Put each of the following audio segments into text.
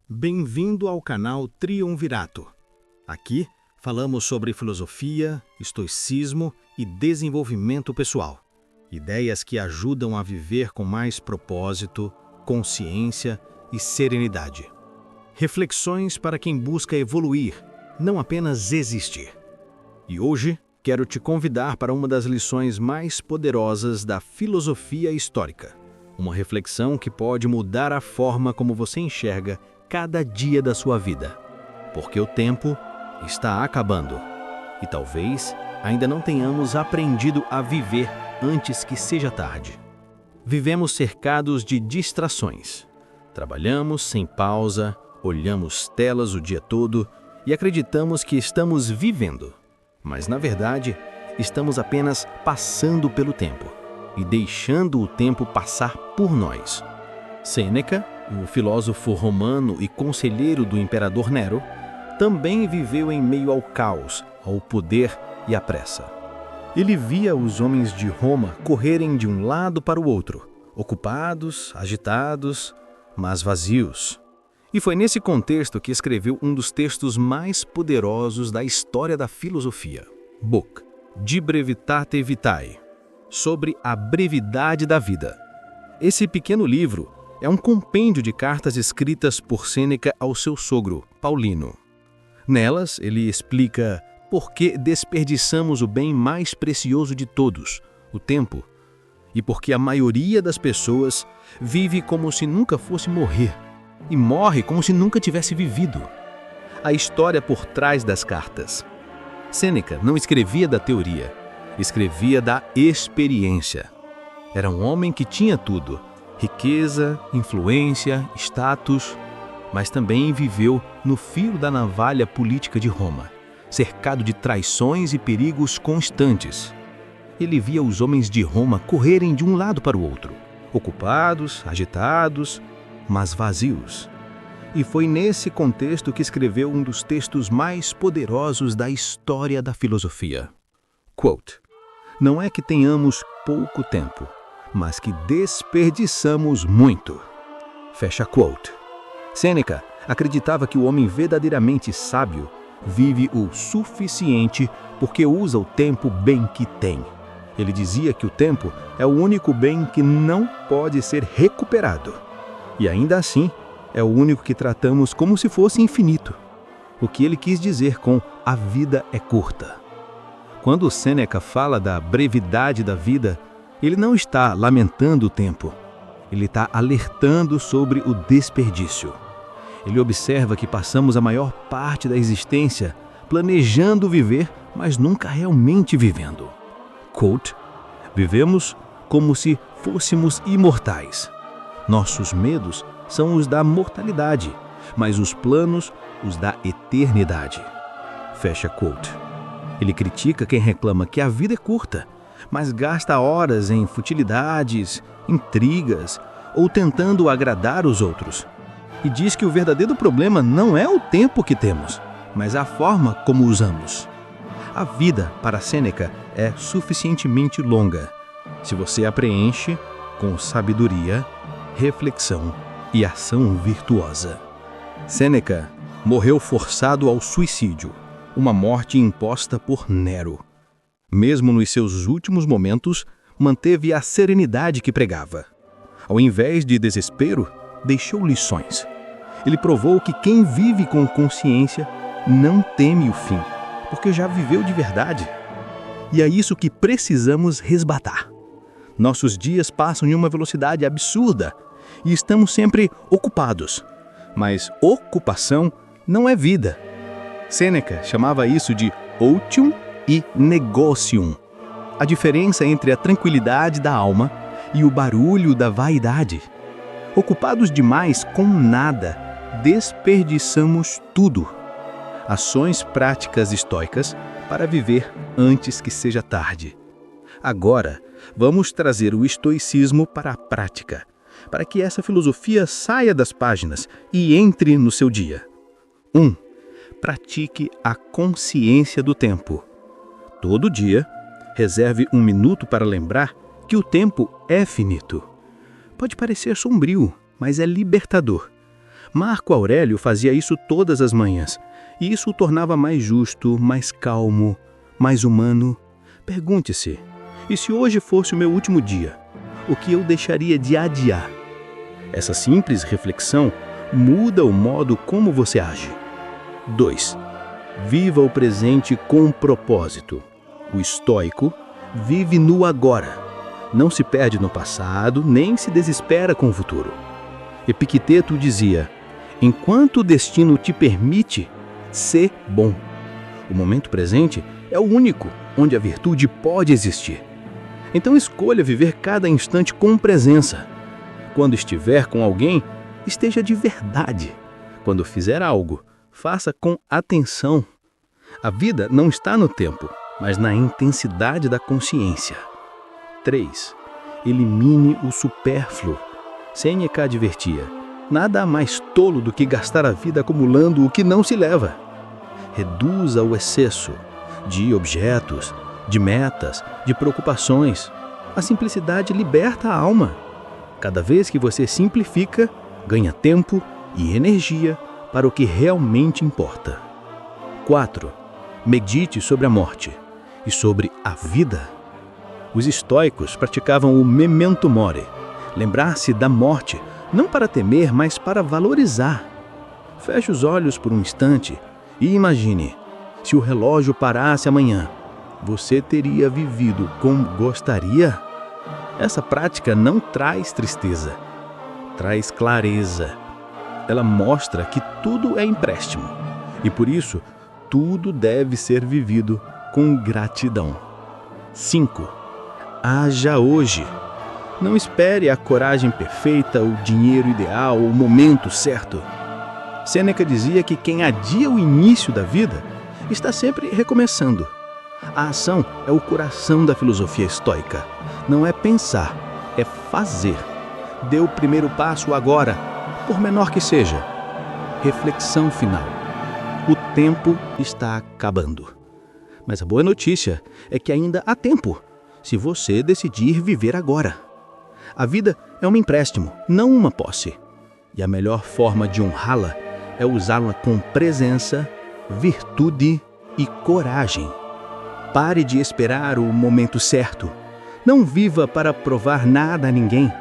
Bem-vindo ao canal Triunvirato. Aqui falamos sobre filosofia, estoicismo e desenvolvimento pessoal. Ideias que ajudam a viver com mais propósito, consciência e serenidade. Reflexões para quem busca evoluir, não apenas existir. E hoje quero te convidar para uma das lições mais poderosas da filosofia histórica. Uma reflexão que pode mudar a forma como você enxerga cada dia da sua vida. Porque o tempo está acabando. E talvez ainda não tenhamos aprendido a viver antes que seja tarde. Vivemos cercados de distrações. Trabalhamos sem pausa, olhamos telas o dia todo e acreditamos que estamos vivendo. Mas, na verdade, estamos apenas passando pelo tempo e deixando o tempo passar por nós. Sêneca, o filósofo romano e conselheiro do imperador Nero, também viveu em meio ao caos, ao poder e à pressa. Ele via os homens de Roma correrem de um lado para o outro, ocupados, agitados, mas vazios. E foi nesse contexto que escreveu um dos textos mais poderosos da história da filosofia, Book, De Brevitate Vitae, sobre a brevidade da vida. Esse pequeno livro é um compêndio de cartas escritas por Sêneca ao seu sogro, Paulino. Nelas, ele explica por que desperdiçamos o bem mais precioso de todos, o tempo, e por que a maioria das pessoas vive como se nunca fosse morrer e morre como se nunca tivesse vivido. A história por trás das cartas. Sêneca não escrevia da teoria, escrevia da experiência. Era um homem que tinha tudo: riqueza, influência, status, mas também viveu no fio da navalha política de Roma, cercado de traições e perigos constantes. Ele via os homens de Roma correrem de um lado para o outro, ocupados, agitados, mas vazios. E foi nesse contexto que escreveu um dos textos mais poderosos da história da filosofia. Quote: "Não é que tenhamos pouco tempo, mas que desperdiçamos muito." Fecha quote. Sêneca acreditava que o homem verdadeiramente sábio vive o suficiente porque usa o tempo bem que tem. Ele dizia que o tempo é o único bem que não pode ser recuperado. E ainda assim, é o único que tratamos como se fosse infinito. O que ele quis dizer com "a vida é curta". Quando Sêneca fala da brevidade da vida, ele não está lamentando o tempo. Ele está alertando sobre o desperdício. Ele observa que passamos a maior parte da existência planejando viver, mas nunca realmente vivendo. Quote: "Vivemos como se fôssemos imortais. Nossos medos são os da mortalidade, mas os planos, os da eternidade." Fecha quote. Ele critica quem reclama que a vida é curta, mas gasta horas em futilidades, intrigas ou tentando agradar os outros. E diz que o verdadeiro problema não é o tempo que temos, mas a forma como usamos. A vida, para Sêneca, é suficientemente longa, se você a preenche com sabedoria, reflexão e ação virtuosa. Sêneca morreu forçado ao suicídio, uma morte imposta por Nero. Mesmo nos seus últimos momentos, manteve a serenidade que pregava. Ao invés de desespero, deixou lições. Ele provou que quem vive com consciência não teme o fim, porque já viveu de verdade. E é isso que precisamos resgatar. Nossos dias passam em uma velocidade absurda e estamos sempre ocupados. Mas ocupação não é vida. Sêneca chamava isso de otium e negotium, a diferença entre a tranquilidade da alma e o barulho da vaidade. Ocupados demais com nada, desperdiçamos tudo. Ações práticas estoicas para viver antes que seja tarde. Agora, vamos trazer o estoicismo para a prática, para que essa filosofia saia das páginas e entre no seu dia. 1. Pratique a consciência do tempo. Todo dia, reserve um minuto para lembrar que o tempo é finito. Pode parecer sombrio, mas é libertador. Marco Aurélio fazia isso todas as manhãs, e isso o tornava mais justo, mais calmo, mais humano. Pergunte-se, e se hoje fosse o meu último dia, o que eu deixaria de adiar? Essa simples reflexão muda o modo como você age. 2. Viva o presente com propósito. O estoico vive no agora. Não se perde no passado, nem se desespera com o futuro. Epicteto dizia: enquanto o destino te permite, sê bom. O momento presente é o único onde a virtude pode existir. Então escolha viver cada instante com presença. Quando estiver com alguém, esteja de verdade. Quando fizer algo, faça com atenção. A vida não está no tempo, mas na intensidade da consciência. 3. Elimine o supérfluo. Sêneca advertia: nada há mais tolo do que gastar a vida acumulando o que não se leva. Reduza o excesso de objetos, de metas, de preocupações. A simplicidade liberta a alma. Cada vez que você simplifica, ganha tempo e energia para o que realmente importa. 4. Medite sobre a morte e sobre a vida. Os estoicos praticavam o memento mori, lembrar-se da morte, não para temer, mas para valorizar. Feche os olhos por um instante e imagine, se o relógio parasse amanhã, você teria vivido como gostaria? Essa prática não traz tristeza, traz clareza. Ela mostra que tudo é empréstimo e, por isso, tudo deve ser vivido com gratidão. 5. Haja hoje. Não espere a coragem perfeita, o dinheiro ideal, o momento certo. Sêneca dizia que quem adia o início da vida está sempre recomeçando. A ação é o coração da filosofia estoica. Não é pensar, é fazer. Dê o primeiro passo agora, por menor que seja. Reflexão final. O tempo está acabando. Mas a boa notícia é que ainda há tempo, se você decidir viver agora. A vida é um empréstimo, não uma posse. E a melhor forma de honrá-la é usá-la com presença, virtude e coragem. Pare de esperar o momento certo. Não viva para provar nada a ninguém.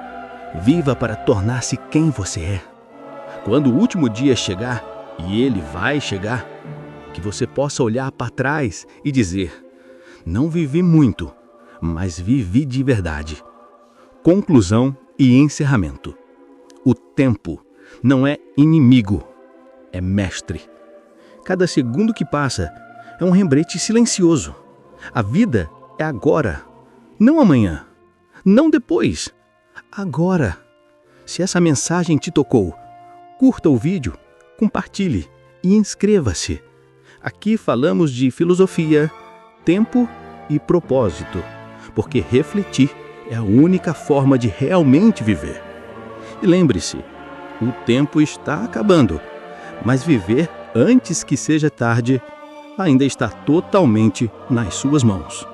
Viva para tornar-se quem você é. Quando o último dia chegar, e ele vai chegar, que você possa olhar para trás e dizer: não vivi muito, mas vivi de verdade. Conclusão e encerramento. O tempo não é inimigo, é mestre. Cada segundo que passa é um lembrete silencioso. A vida é agora, não amanhã, não depois, agora. Se essa mensagem te tocou, curta o vídeo, compartilhe e inscreva-se. Aqui falamos de filosofia, tempo e propósito, porque refletir é a única forma de realmente viver. E lembre-se, o tempo está acabando, mas viver antes que seja tarde ainda está totalmente nas suas mãos.